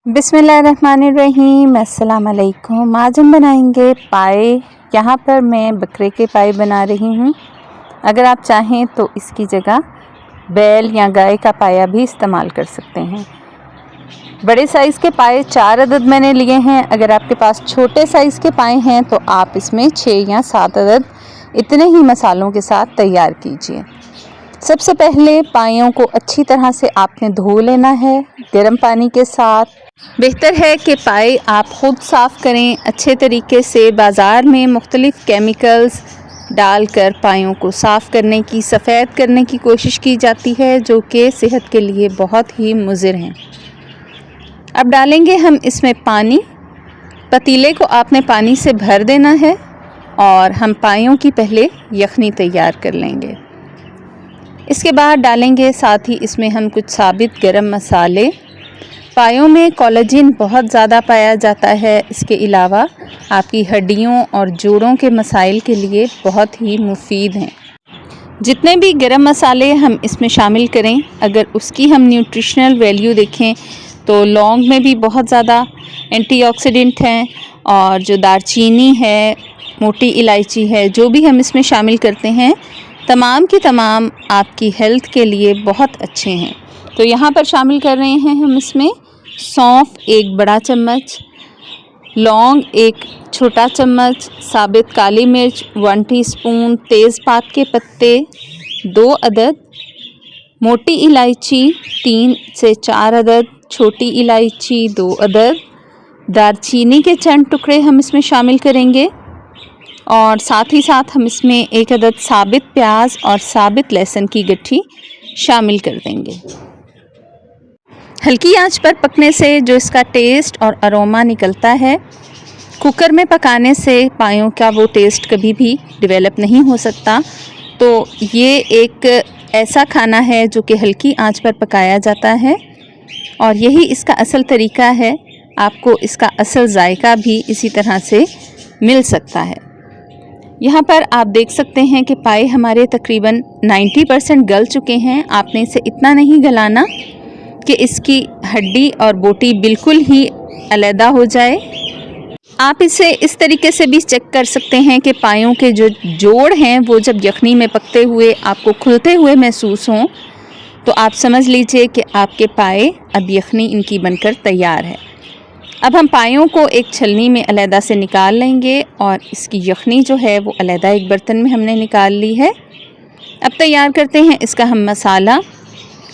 बिस्मिल्लाहिर्रहमानिर्रहीम। अस्सलाम वालेकुम। आज हम बनाएंगे पाए। यहाँ पर मैं बकरे के पाए बना रही हूँ। अगर आप चाहें तो इसकी जगह बैल या गाय का पाया भी इस्तेमाल कर सकते हैं। बड़े साइज़ के पाए 4 अदद मैंने लिए हैं। अगर आपके पास छोटे साइज़ के पाए हैं तो आप इसमें 6 या 7 अदद इतने ही मसालों के साथ तैयार कीजिए। सबसे पहले पायों को अच्छी तरह से आपने धो लेना है गर्म पानी के साथ। बेहतर है कि पाए आप ख़ुद साफ़ करें अच्छे तरीके से। बाज़ार में मुख्तलिफ़ केमिकल्स डालकर पायों को साफ़ करने की, सफ़ेद करने की कोशिश की जाती है, जो कि सेहत के लिए बहुत ही मुज़िर हैं। अब डालेंगे हम इसमें पानी। पतीले को आपने पानी से भर देना है और हम पायों की पहले यखनी तैयार कर लेंगे। इसके बाद डालेंगे साथ ही इसमें हम कुछ साबित गरम मसाले। पायों में कोलेजन बहुत ज़्यादा पाया जाता है। इसके अलावा आपकी हड्डियों और जोड़ों के मसाइल के लिए बहुत ही मुफीद हैं। जितने भी गरम मसाले हम इसमें शामिल करें, अगर उसकी हम न्यूट्रिशनल वैल्यू देखें तो लौंग में भी बहुत ज़्यादा एंटीऑक्सीडेंट हैं, और जो दारचीनी है, मोटी इलायची है, जो भी हम इसमें शामिल करते हैं तमाम की तमाम आपकी हेल्थ के लिए बहुत अच्छे हैं। तो यहाँ पर शामिल कर रहे हैं हम इसमें सौंफ 1 बड़ा चम्मच, लौंग 1 छोटा चम्मच, साबित काली मिर्च 1 टीस्पून, तेज़पात के पत्ते 2 अदद, मोटी इलायची 3 से 4 अदद, छोटी इलायची 2 अदद, दारचीनी के चंद टुकड़े हम इसमें शामिल करेंगे, और साथ ही साथ हम इसमें 1 अदद साबित प्याज और साबित लहसुन की गट्ठी शामिल कर देंगे। हल्की आंच पर पकने से जो इसका टेस्ट और अरोमा निकलता है, कुकर में पकाने से पायों का वो टेस्ट कभी भी डेवलप नहीं हो सकता। तो ये एक ऐसा खाना है जो कि हल्की आंच पर पकाया जाता है, और यही इसका असल तरीका है। आपको इसका असल जायका भी इसी तरह से मिल सकता है। यहाँ पर आप देख सकते हैं कि पाए हमारे तकरीबन 90% गल चुके हैं। आपने इसे इतना नहीं गलाना कि इसकी हड्डी और बोटी बिल्कुल ही अलहदा हो जाए। आप इसे इस तरीके से भी चेक कर सकते हैं कि पायों के जो जोड़ हैं वो जब यखनी में पकते हुए आपको खुलते हुए महसूस हों, तो आप समझ लीजिए कि आपके पाए अब यखनी इनकी बनकर तैयार है। अब हम पायों को एक छलनी में अलहदा से निकाल लेंगे, और इसकी यखनी जो है वो अलहदा एक बर्तन में हमने निकाल ली है। अब तैयार करते हैं इसका हम मसाला।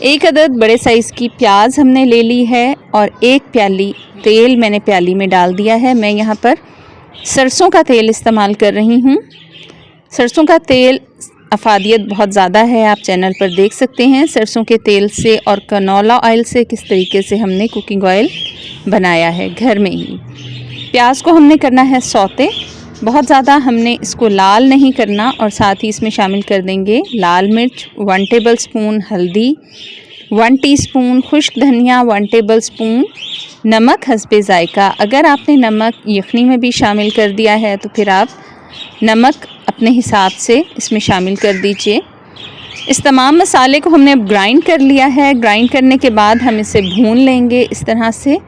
1 अदद बड़े साइज़ की प्याज हमने ले ली है, और 1 प्याली तेल मैंने प्याली में डाल दिया है। मैं यहाँ पर सरसों का तेल इस्तेमाल कर रही हूँ। सरसों का तेल अफादियत बहुत ज़्यादा है, आप चैनल पर देख सकते हैं सरसों के तेल से और कनोला ऑयल से किस तरीके से हमने कुकिंग ऑयल बनाया है घर में ही। प्याज को हमने करना है सौते, बहुत ज़्यादा हमने इसको लाल नहीं करना, और साथ ही इसमें शामिल कर देंगे लाल मिर्च 1 टेबल स्पून, हल्दी 1 टीस्पून, खुश्क धनिया 1 टेबल स्पून, नमक हस्बे ज़ायका। अगर आपने नमक यखनी में भी शामिल कर दिया है तो फिर आप नमक अपने हिसाब से इसमें शामिल कर दीजिए। इस तमाम मसाले को हमने अब ग्राइंड कर लिया है। ग्राइंड करने के बाद हम इसे भून लेंगे इस तरह से।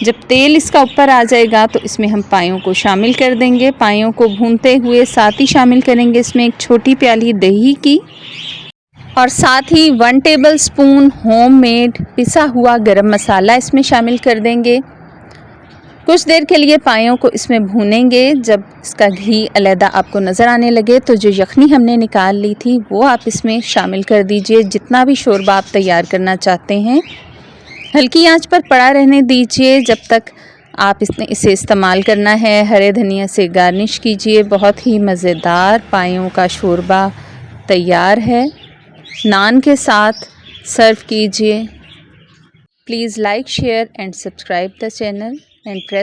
जब तेल इसका ऊपर आ जाएगा तो इसमें हम पायों को शामिल कर देंगे। पायों को भूनते हुए साथ ही शामिल करेंगे इसमें 1 छोटी प्याली दही की, और साथ ही 1 टेबल स्पून होममेड पिसा हुआ गरम मसाला इसमें शामिल कर देंगे। कुछ देर के लिए पायों को इसमें भूनेंगे। जब इसका घी अलहदा आपको नज़र आने लगे तो जो यखनी हमने निकाल ली थी वो आप इसमें शामिल कर दीजिए। जितना भी शोरबा आप तैयार करना चाहते हैं हल्की आंच पर पड़ा रहने दीजिए जब तक आप इसे इस्तेमाल करना है। हरे धनिया से गार्निश कीजिए। बहुत ही मज़ेदार पायों का शोरबा तैयार है। नान के साथ सर्व कीजिए। Please like, share and subscribe the channel and press